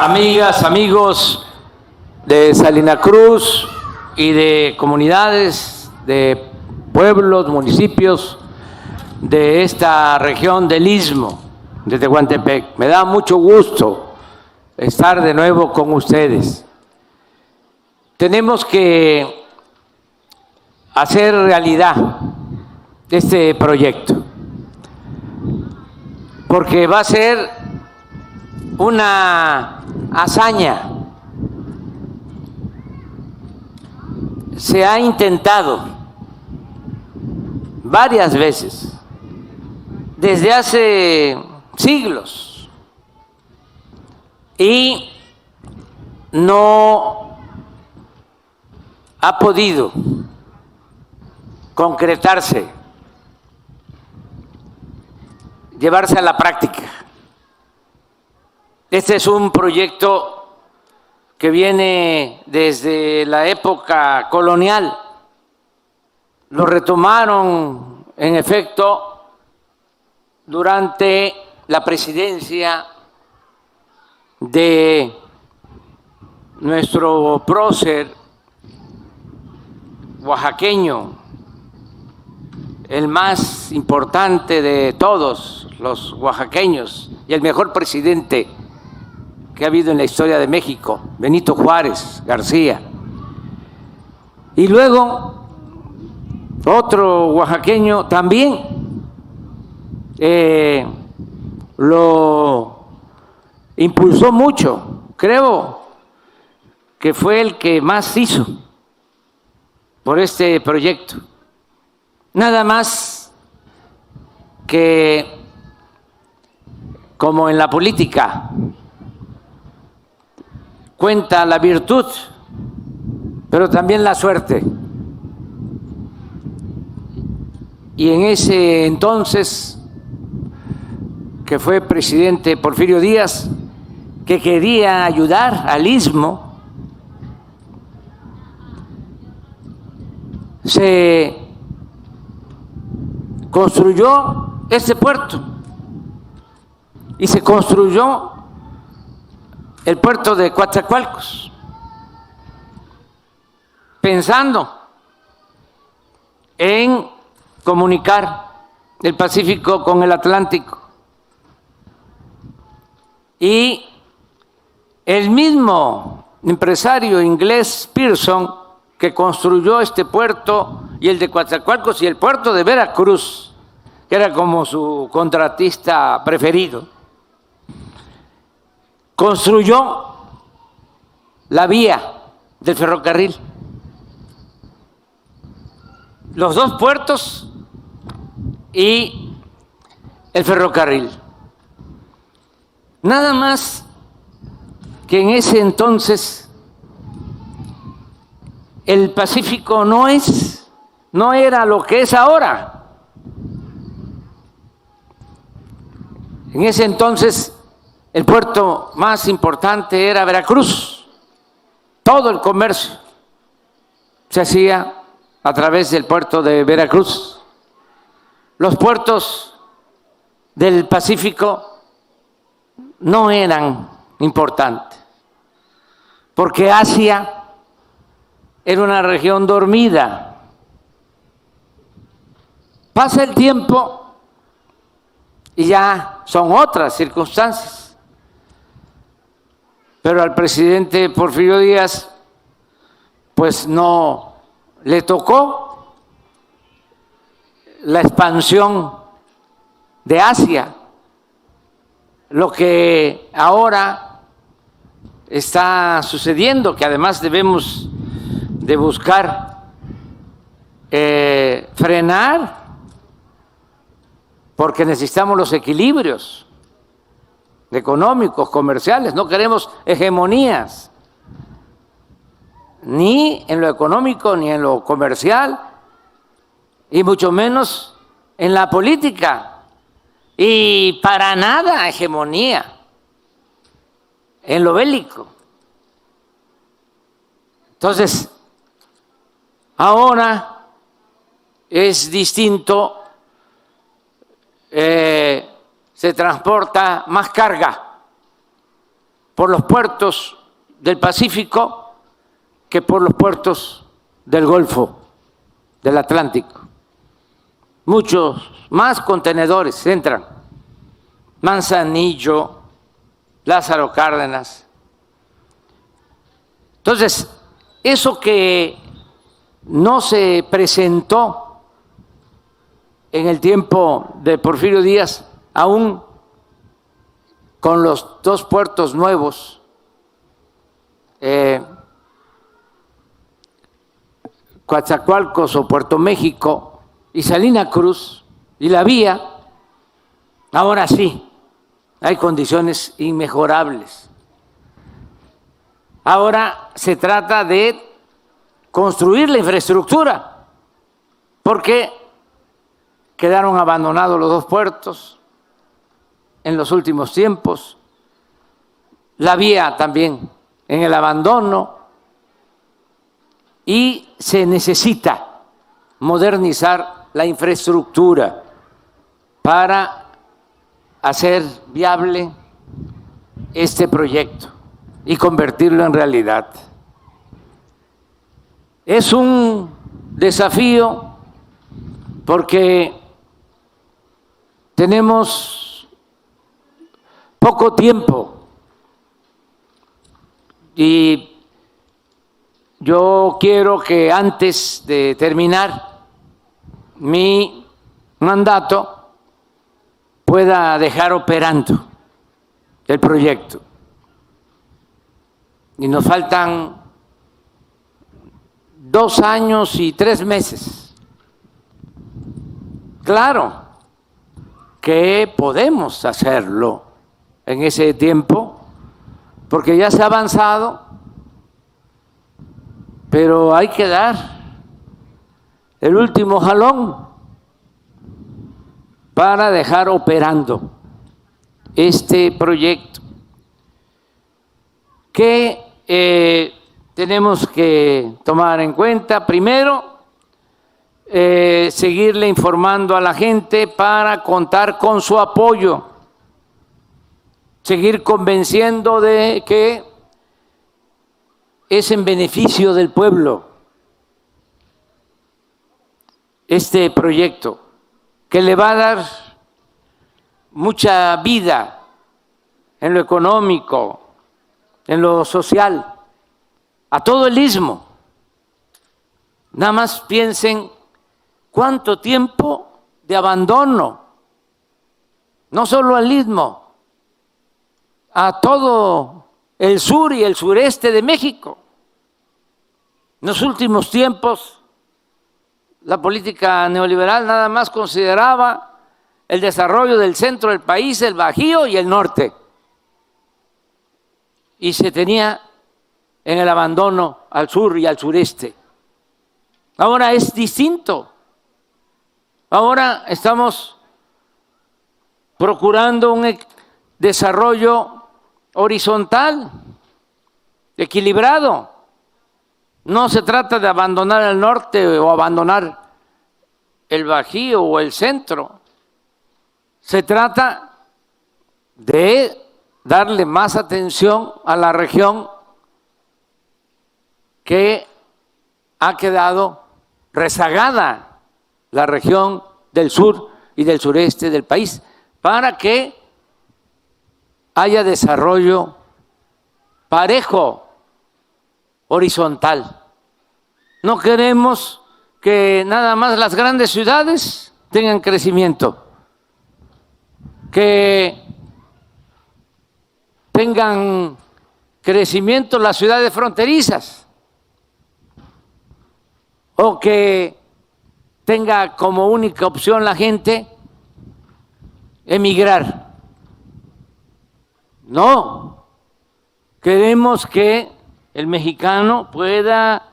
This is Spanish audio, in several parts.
amigas, amigos de Salina Cruz y de comunidades, de pueblos, municipios de esta región del Istmo de Tehuantepec. Me da mucho gusto estar de nuevo con ustedes. Tenemos que hacer realidad este proyecto, porque va a ser una hazaña. Se ha intentado varias veces, desde hace siglos, y no ha podido concretarse, llevarse a la práctica. Este es un proyecto que viene desde la época colonial. Lo retomaron, en efecto, durante la presidencia de nuestro prócer oaxaqueño, el más importante de todos los oaxaqueños y el mejor presidente que ha habido en la historia de México, Benito Juárez García. Y luego otro oaxaqueño también lo impulsó mucho, creo que fue el que más hizo por este proyecto. Nada más que, como en la política, cuenta la virtud, pero también la suerte. Y en ese entonces, que fue presidente Porfirio Díaz, que quería ayudar al Istmo, se construyó este puerto y se construyó el puerto de Coatzacoalcos, pensando en comunicar el Pacífico con el Atlántico. Y el mismo empresario inglés Pearson, que construyó este puerto y el de Coatzacoalcos y el puerto de Veracruz, que era como su contratista preferido, construyó la vía del ferrocarril. Los dos puertos y el ferrocarril. Nada más que en ese entonces el Pacífico no era lo que es ahora. En ese entonces el puerto más importante era Veracruz. Todo el comercio se hacía a través del puerto de Veracruz. Los puertos del Pacífico no eran importantes, porque Asia era una región dormida. Pasa el tiempo y ya son otras circunstancias. Pero al presidente Porfirio Díaz, pues no le tocó la expansión de Asia, lo que ahora está sucediendo, que además debemos de buscar frenar, porque necesitamos los equilibrios económicos, comerciales. No queremos hegemonías, ni en lo económico, ni en lo comercial, y mucho menos en la política, y para nada hegemonía en lo bélico. Entonces, ahora es distinto, se transporta más carga por los puertos del Pacífico que por los puertos del Golfo, del Atlántico. Muchos más contenedores entran. Manzanillo, Lázaro Cárdenas. Entonces, eso que no se presentó en el tiempo de Porfirio Díaz, aún con los dos puertos nuevos, Coatzacoalcos o Puerto México y Salina Cruz y la vía, ahora sí, hay condiciones inmejorables. Ahora se trata de construir la infraestructura, porque quedaron abandonados los dos puertos en los últimos tiempos, la vía también en el abandono, y se necesita modernizar la infraestructura para hacer viable este proyecto y convertirlo en realidad. Es un desafío porque tenemos poco tiempo y yo quiero que antes de terminar mi mandato pueda dejar operando el proyecto. Y nos faltan 2 años y 3 meses. Claro que podemos hacerlo en ese tiempo, porque ya se ha avanzado, pero hay que dar el último jalón para dejar operando este proyecto que tenemos que tomar en cuenta. Primero, seguirle informando a la gente para contar con su apoyo, seguir convenciendo de que es en beneficio del pueblo este proyecto, que le va a dar mucha vida en lo económico, en lo social, a todo el istmo. Nada más piensen cuánto tiempo de abandono, no solo al istmo, a todo el sur y el sureste de México. En los últimos tiempos, la política neoliberal nada más consideraba el desarrollo del centro del país, el Bajío y el norte. Y se tenía en el abandono al sur y al sureste. Ahora es distinto. Ahora estamos procurando un desarrollo horizontal, equilibrado. No se trata de abandonar el norte o abandonar el Bajío o el centro. Se trata de darle más atención a la región que ha quedado rezagada, la región del sur y del sureste del país, para que haya desarrollo parejo, horizontal. No queremos que nada más las grandes ciudades tengan crecimiento, que tengan crecimiento las ciudades fronterizas, o que tenga como única opción la gente emigrar. No, queremos que el mexicano pueda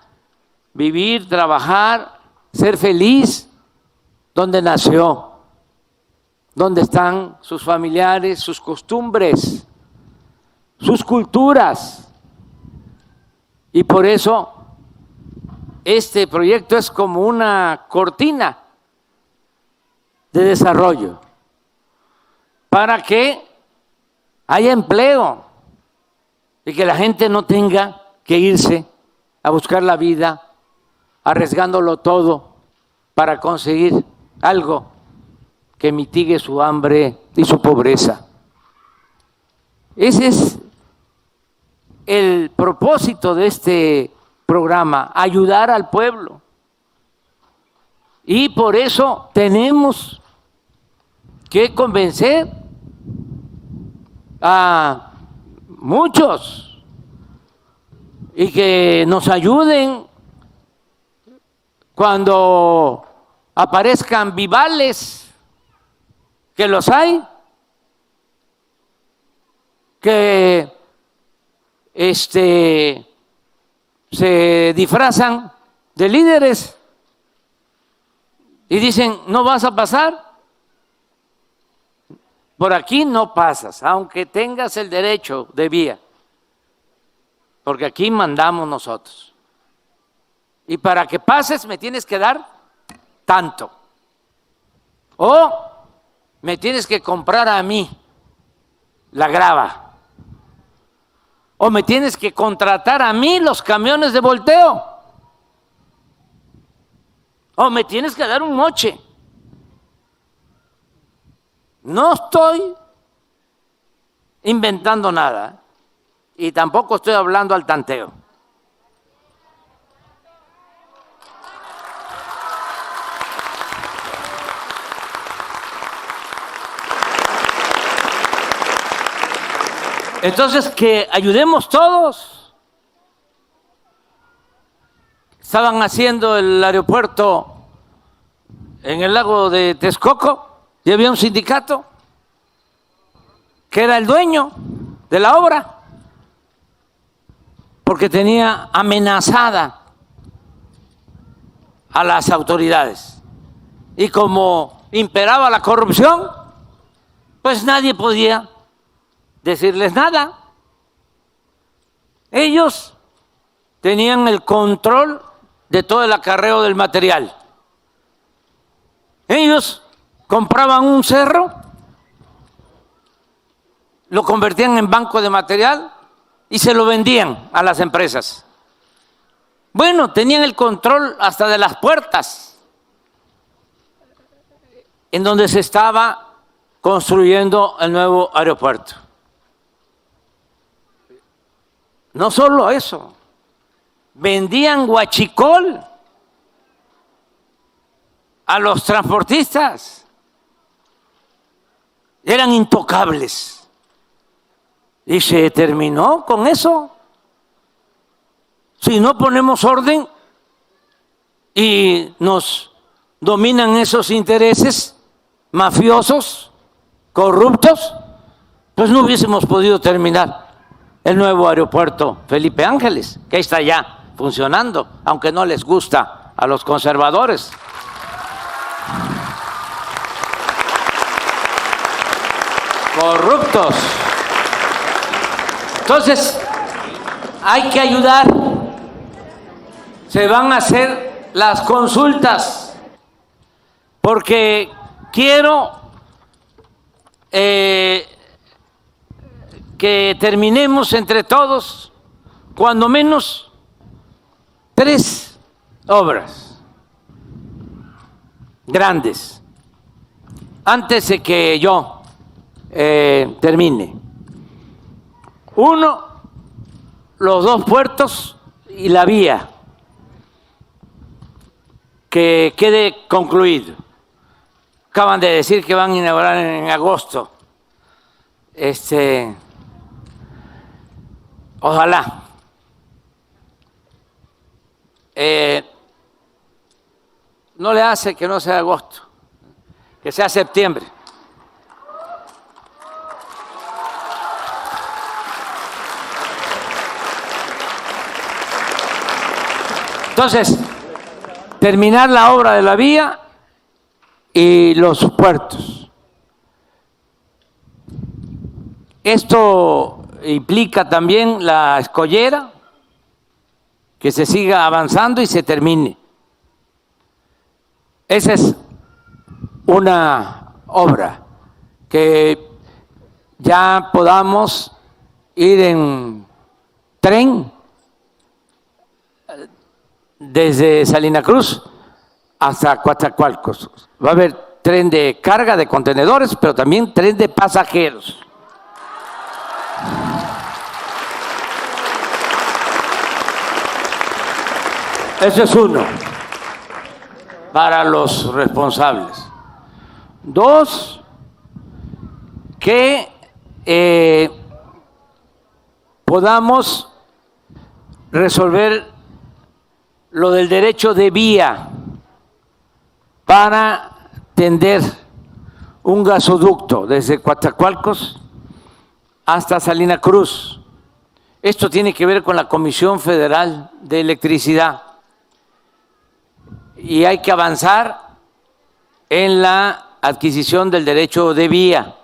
vivir, trabajar, ser feliz donde nació, donde están sus familiares, sus costumbres, sus culturas. Y por eso este proyecto es como una cortina de desarrollo para que haya empleo, y que la gente no tenga que irse a buscar la vida arriesgándolo todo para conseguir algo que mitigue su hambre y su pobreza. Ese es el propósito de este programa, ayudar al pueblo. Y por eso tenemos que convencer a muchos y que nos ayuden cuando aparezcan vivales, que los hay, que se disfrazan de líderes y dicen, no vas a pasar, por aquí no pasas, aunque tengas el derecho de vía, porque aquí mandamos nosotros. Y para que pases me tienes que dar tanto, o me tienes que comprar a mí la grava, o me tienes que contratar a mí los camiones de volteo, o me tienes que dar un moche. No estoy inventando nada y tampoco estoy hablando al tanteo. Entonces, que ayudemos todos. Estaban haciendo el aeropuerto en el lago de Texcoco y había un sindicato que era el dueño de la obra porque tenía amenazada a las autoridades. Y como imperaba la corrupción, pues nadie podía decirles nada. Ellos tenían el control de todo el acarreo del material. Ellos compraban un cerro, lo convertían en banco de material y se lo vendían a las empresas. Bueno, tenían el control hasta de las puertas en donde se estaba construyendo el nuevo aeropuerto. No solo eso, vendían huachicol a los transportistas. Eran intocables. Y se terminó con eso. Si no ponemos orden y nos dominan esos intereses mafiosos, corruptos, pues no hubiésemos podido terminar el nuevo aeropuerto Felipe Ángeles, que está ya funcionando, aunque no les gusta a los conservadores. Corruptos. Entonces, hay que ayudar. Se van a hacer las consultas, porque quiero que terminemos entre todos, cuando menos, 3 obras grandes, antes de que yo termine. 1, los 2 puertos y la vía, que quede concluido. Acaban de decir que van a inaugurar en agosto. Ojalá. No le hace que no sea agosto, que sea septiembre. Entonces, terminar la obra de la vía y los puertos. Esto implica también la escollera, que se siga avanzando y se termine. Esa es una obra que ya podamos ir en tren desde Salina Cruz hasta Coatzacoalcos. Va a haber tren de carga de contenedores, pero también tren de pasajeros. Eso es uno, para los responsables. Dos, que podamos resolver lo del derecho de vía para tender un gasoducto desde Coatzacoalcos hasta Salina Cruz. Esto tiene que ver con la Comisión Federal de Electricidad y hay que avanzar en la adquisición del derecho de vía.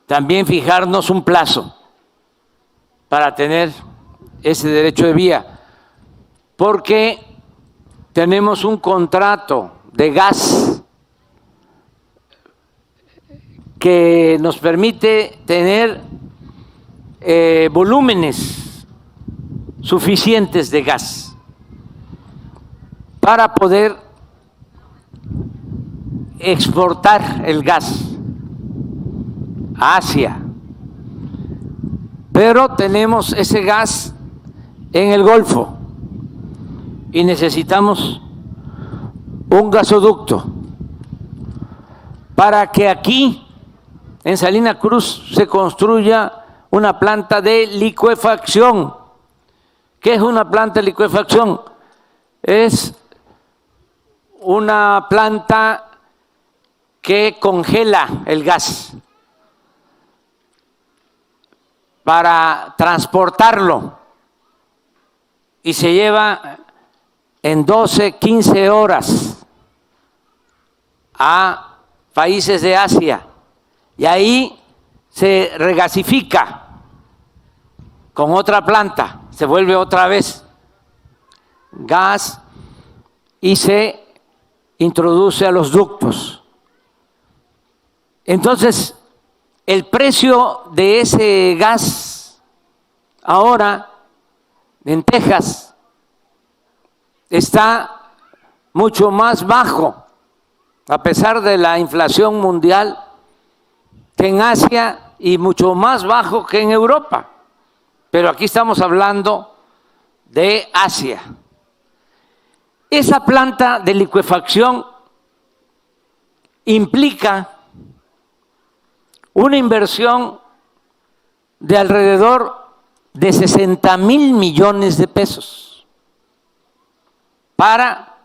También fijarnos un plazo para tener ese derecho de vía, porque tenemos un contrato de gas que nos permite tener volúmenes suficientes de gas para poder exportar el gas a Asia. Pero tenemos ese gas en el Golfo y necesitamos un gasoducto para que aquí en Salina Cruz se construya una planta de licuefacción. ¿Qué es una planta de licuefacción? Es una planta que congela el gas para transportarlo y se lleva en 12, 15 horas a países de Asia y ahí se regasifica con otra planta, se vuelve otra vez gas y se introduce a los ductos. Entonces, el precio de ese gas ahora en Texas está mucho más bajo, a pesar de la inflación mundial, que en Asia y mucho más bajo que en Europa. Pero aquí estamos hablando de Asia. Esa planta de licuefacción implica una inversión de alrededor de 60,000 millones de pesos para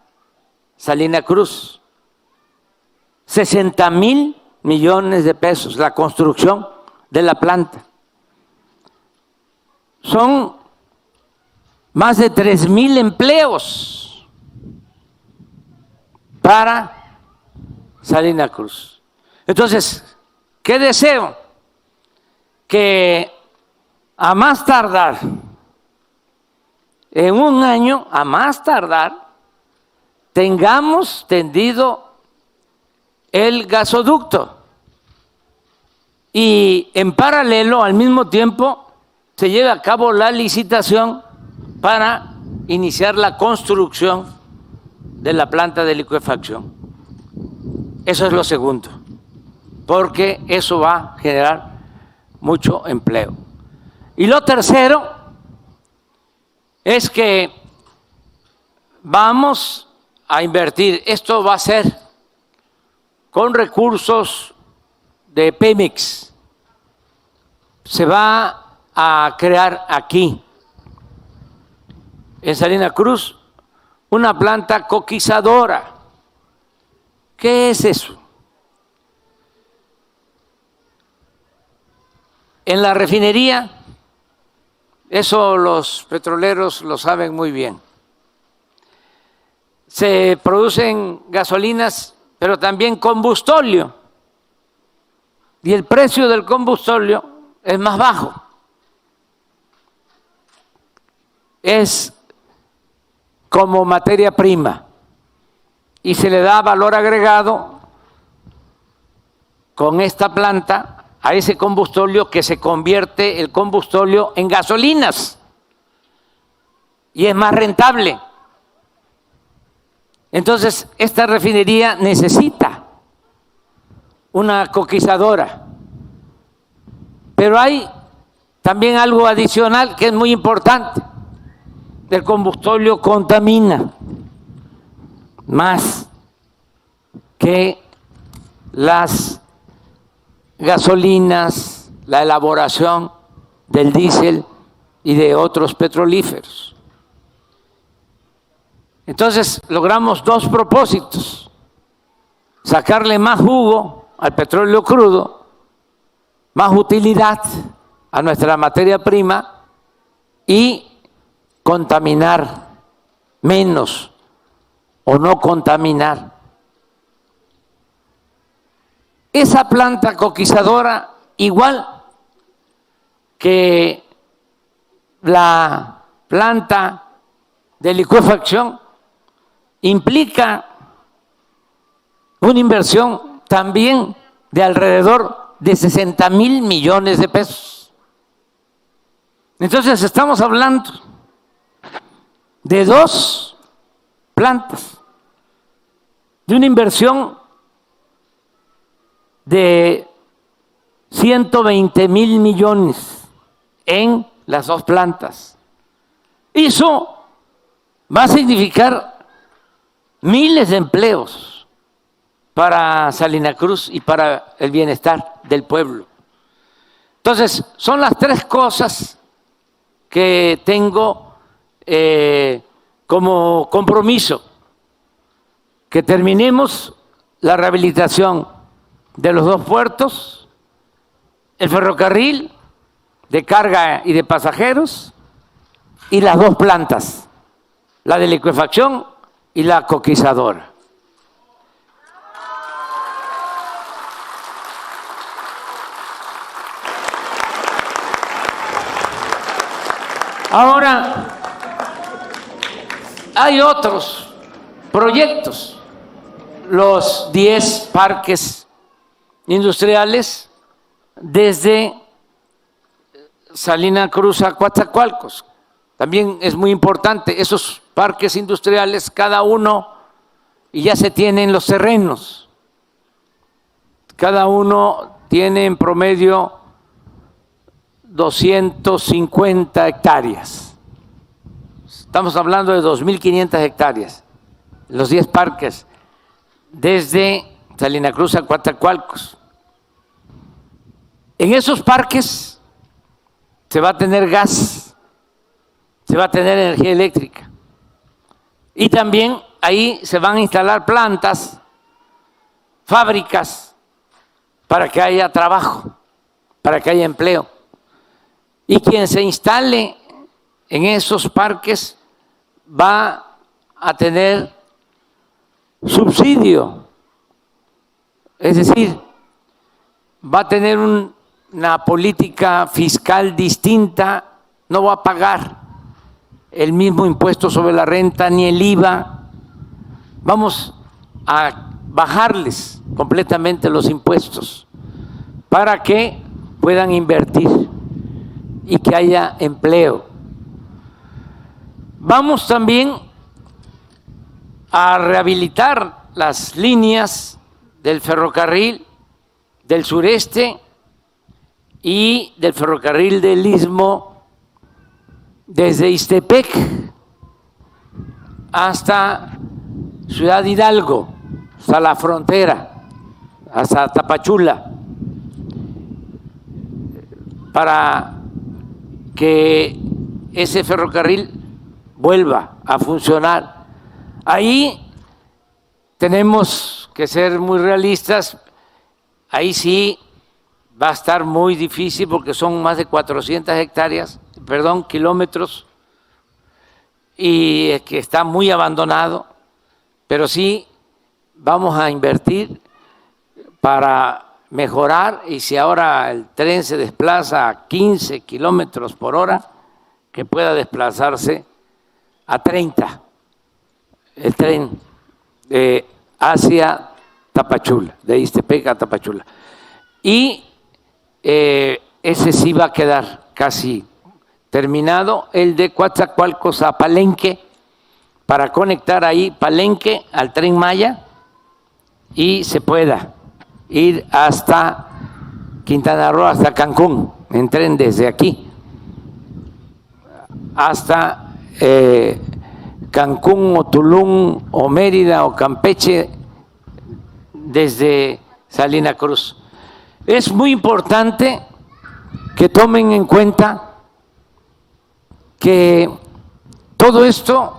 Salina Cruz. 60,000 millones de pesos la construcción de la planta. Son más de 3,000 empleos para Salina Cruz. Entonces, ¿qué deseo? Que a más tardar, en un año, a más tardar, tengamos tendido el gasoducto y en paralelo, al mismo tiempo, se lleve a cabo la licitación para iniciar la construcción de la planta de licuefacción. Eso es lo segundo, porque eso va a generar mucho empleo. Y lo tercero es que vamos a invertir, esto va a ser con recursos de Pemex, se va a crear aquí, en Salina Cruz, una planta coquizadora. ¿Qué es eso? En la refinería, eso los petroleros lo saben muy bien, se producen gasolinas, pero también combustóleo, y el precio del combustóleo es más bajo. Es como materia prima y se le da valor agregado con esta planta a ese combustóleo que se convierte el combustóleo en gasolinas y es más rentable. Entonces, esta refinería necesita una coquizadora. Pero hay también algo adicional que es muy importante. El combustóleo contamina más que las gasolinas, la elaboración del diésel y de otros petrolíferos. Entonces logramos dos propósitos: sacarle más jugo al petróleo crudo, más utilidad a nuestra materia prima y contaminar menos o no contaminar. Esa planta coquizadora, igual que la planta de licuefacción, implica una inversión también de alrededor de 60,000 millones de pesos. Entonces estamos hablando de dos plantas, de una inversión de 120,000 millones en las dos plantas. Eso va a significar miles de empleos para Salina Cruz y para el bienestar del pueblo. Entonces, son las tres cosas que tengo como compromiso: que terminemos la rehabilitación de los dos puertos, el ferrocarril de carga y de pasajeros y las dos plantas, la de licuefacción y la coquizadora. Ahora, hay otros proyectos, los 10 parques industriales desde Salina Cruz a Coatzacoalcos. También es muy importante esos parques industriales, cada uno, y ya se tienen los terrenos, cada uno tiene en promedio 250 hectáreas. Estamos hablando de 2.500 hectáreas, los 10 parques, desde Salina Cruz a Coatzacoalcos. En esos parques se va a tener gas, se va a tener energía eléctrica y también ahí se van a instalar plantas, fábricas, para que haya trabajo, para que haya empleo. Y quien se instale en esos parques va a tener subsidio, es decir, va a tener una política fiscal distinta, no va a pagar el mismo impuesto sobre la renta ni el IVA. Vamos a bajarles completamente los impuestos para que puedan invertir y que haya empleo. Vamos también a rehabilitar las líneas del ferrocarril del sureste y del ferrocarril del Istmo desde Ixtepec hasta Ciudad Hidalgo, hasta la frontera, hasta Tapachula, para que ese ferrocarril vuelva a funcionar. Ahí tenemos que ser muy realistas, ahí sí va a estar muy difícil porque son más de 400 kilómetros, y que está muy abandonado, pero sí vamos a invertir para mejorar, y si ahora el tren se desplaza a 15 kilómetros por hora, que pueda desplazarse a 30, el tren hacia Tapachula, de Ixtepec a Tapachula. Y ese sí va a quedar casi terminado. El de Coatzacoalcos a Palenque, para conectar ahí Palenque al Tren Maya y se pueda ir hasta Quintana Roo, hasta Cancún, en tren desde aquí hasta Cancún o Tulum o Mérida o Campeche desde Salina Cruz. Es muy importante que tomen en cuenta que todo esto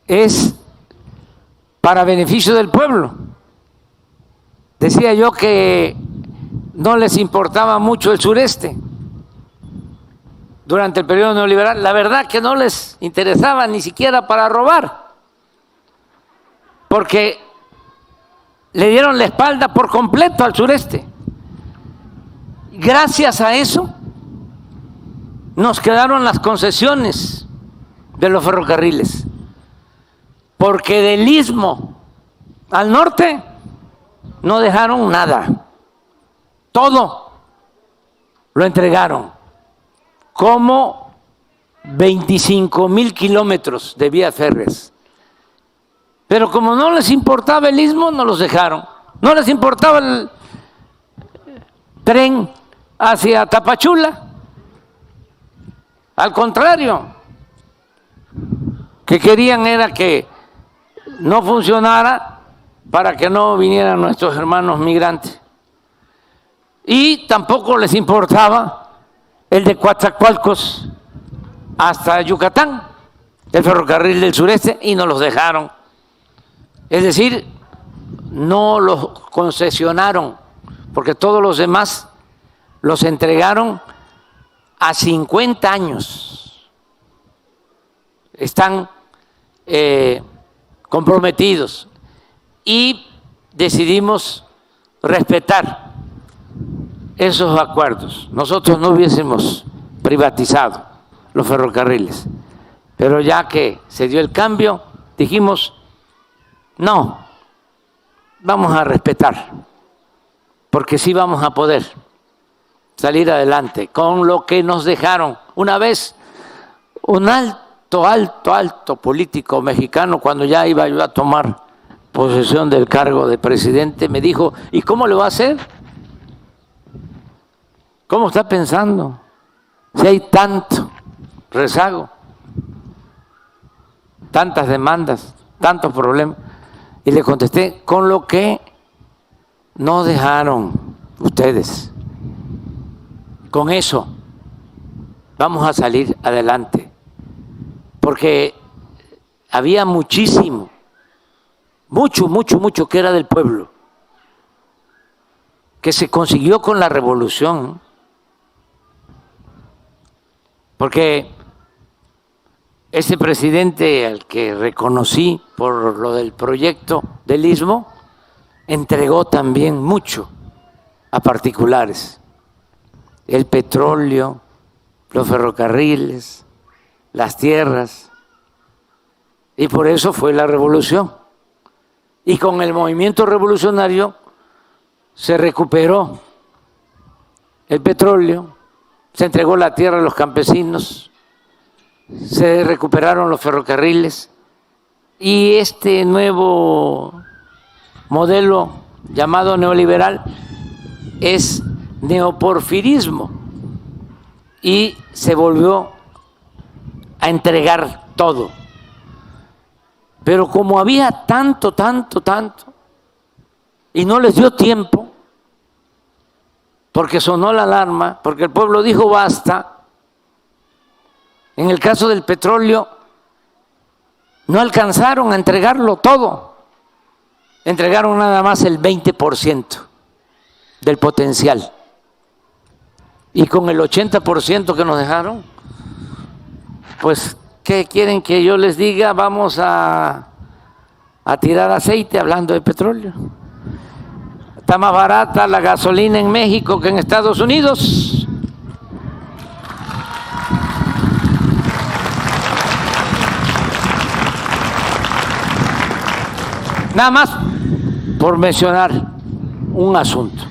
es para beneficio del pueblo. Decía yo que no les importaba mucho el sureste durante el periodo neoliberal. La verdad que no les interesaba ni siquiera para robar, porque le dieron la espalda por completo al sureste. Gracias a eso nos quedaron las concesiones de los ferrocarriles, porque del istmo al norte no dejaron nada, todo lo entregaron, como 25,000 kilómetros de vías férreas. Pero como no les importaba el istmo, no los dejaron. No les importaba el tren hacia Tapachula. Al contrario, que querían era que no funcionara para que no vinieran nuestros hermanos migrantes. Y tampoco les importaba el de Coatzacoalcos hasta Yucatán, el ferrocarril del sureste, y nos los dejaron. Es decir, no los concesionaron, porque todos los demás los entregaron a 50 años. Están comprometidos y decidimos respetar esos acuerdos. Nosotros no hubiésemos privatizado los ferrocarriles, pero ya que se dio el cambio, dijimos, no, vamos a respetar, porque sí vamos a poder salir adelante con lo que nos dejaron. Una vez, un alto político mexicano, cuando ya iba yo a tomar posesión del cargo de presidente, me dijo, ¿y cómo lo va a hacer? ¿Cómo está pensando? Si hay tanto rezago, tantas demandas, tantos problemas. Y le contesté, con lo que no dejaron ustedes, con eso vamos a salir adelante. Porque había muchísimo, mucho que era del pueblo, que se consiguió con la revolución. Porque ese presidente al que reconocí por lo del proyecto del Istmo, entregó también mucho a particulares, el petróleo, los ferrocarriles, las tierras, y por eso fue la revolución. Y con el movimiento revolucionario se recuperó el petróleo, se entregó la tierra a los campesinos, se recuperaron los ferrocarriles, y este nuevo modelo llamado neoliberal es neoporfirismo, y se volvió a entregar todo. Pero como había tanto, y no les dio tiempo, porque sonó la alarma, porque el pueblo dijo basta. En el caso del petróleo, no alcanzaron a entregarlo todo, entregaron nada más el 20% del potencial. Y con el 80% que nos dejaron, pues, ¿qué quieren que yo les diga? Vamos a tirar aceite, hablando de petróleo. Está más barata la gasolina en México que en Estados Unidos. Nada más por mencionar un asunto.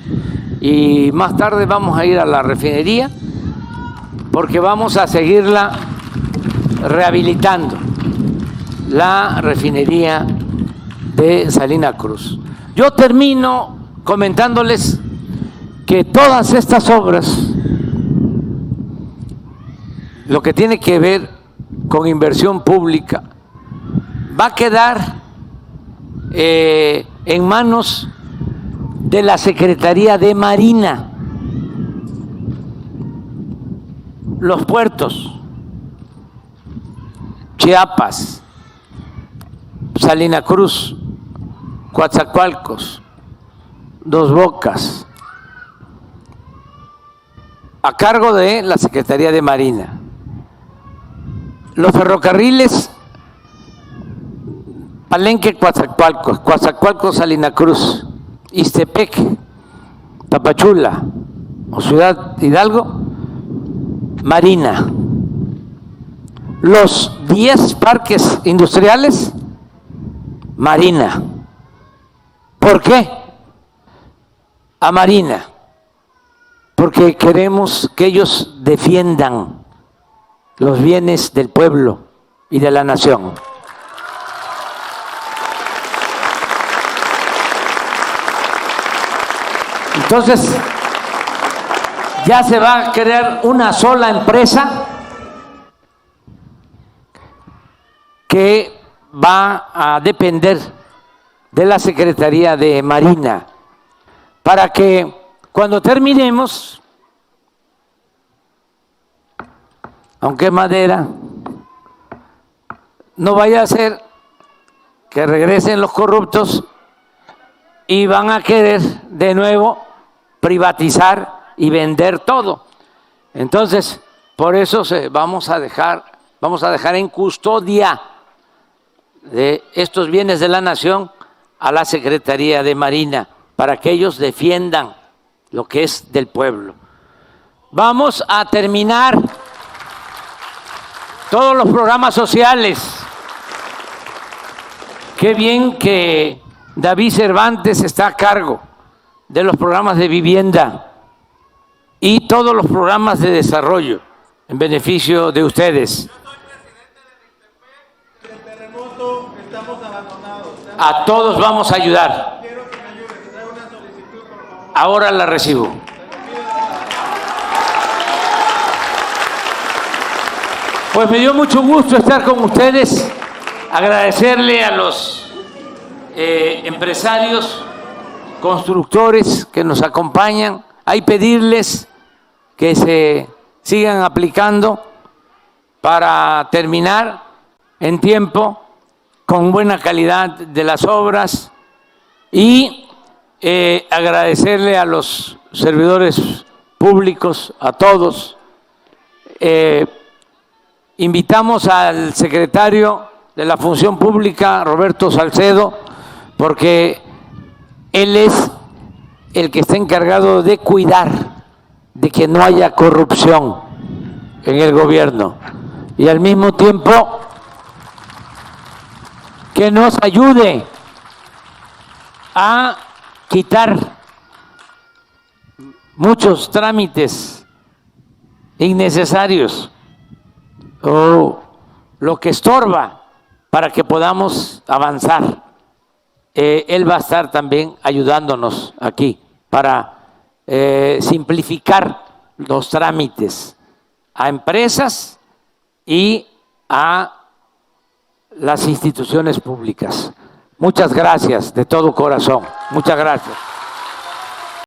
y más tarde vamos a ir a la refinería porque vamos a seguirla rehabilitando, la refinería de Salina Cruz. Yo termino comentándoles que todas estas obras, lo que tiene que ver con inversión pública, va a quedar en manos de la Secretaría de Marina. Los puertos, Chiapas, Salina Cruz, Coatzacoalcos, Dos Bocas, a cargo de la Secretaría de Marina. Los ferrocarriles, Palenque, Coatzacoalcos, Coatzacoalcos, Salina Cruz, Ixtepec, Tapachula o Ciudad Hidalgo, Marina. Los 10 parques industriales, Marina. ¿Por qué? A Marina. Porque queremos que ellos defiendan los bienes del pueblo y de la nación. Entonces, ya se va a crear una sola empresa que va a depender de la Secretaría de Marina, para que cuando terminemos, aunque es madera, no vaya a ser que regresen los corruptos y van a querer de nuevo privatizar y vender todo. Entonces, por eso vamos a dejar en custodia de estos bienes de la nación a la Secretaría de Marina, para que ellos defiendan lo que es del pueblo. Vamos a terminar todos los programas sociales. Qué bien que David Cervantes está a cargo de los programas de vivienda y todos los programas de desarrollo en beneficio de ustedes. A todos vamos a ayudar. Ahora la recibo. Pues me dio mucho gusto estar con ustedes, agradecerle a los empresarios, constructores que nos acompañan, hay pedirles que se sigan aplicando para terminar en tiempo, con buena calidad de las obras, y agradecerle a los servidores públicos, a todos. Invitamos al secretario de la Función Pública, Roberto Salcedo, porque él es el que está encargado de cuidar de que no haya corrupción en el gobierno y al mismo tiempo que nos ayude a quitar muchos trámites innecesarios o lo que estorba para que podamos avanzar. Él va a estar también ayudándonos aquí para simplificar los trámites a empresas y a las instituciones públicas. Muchas gracias de todo corazón. Muchas gracias.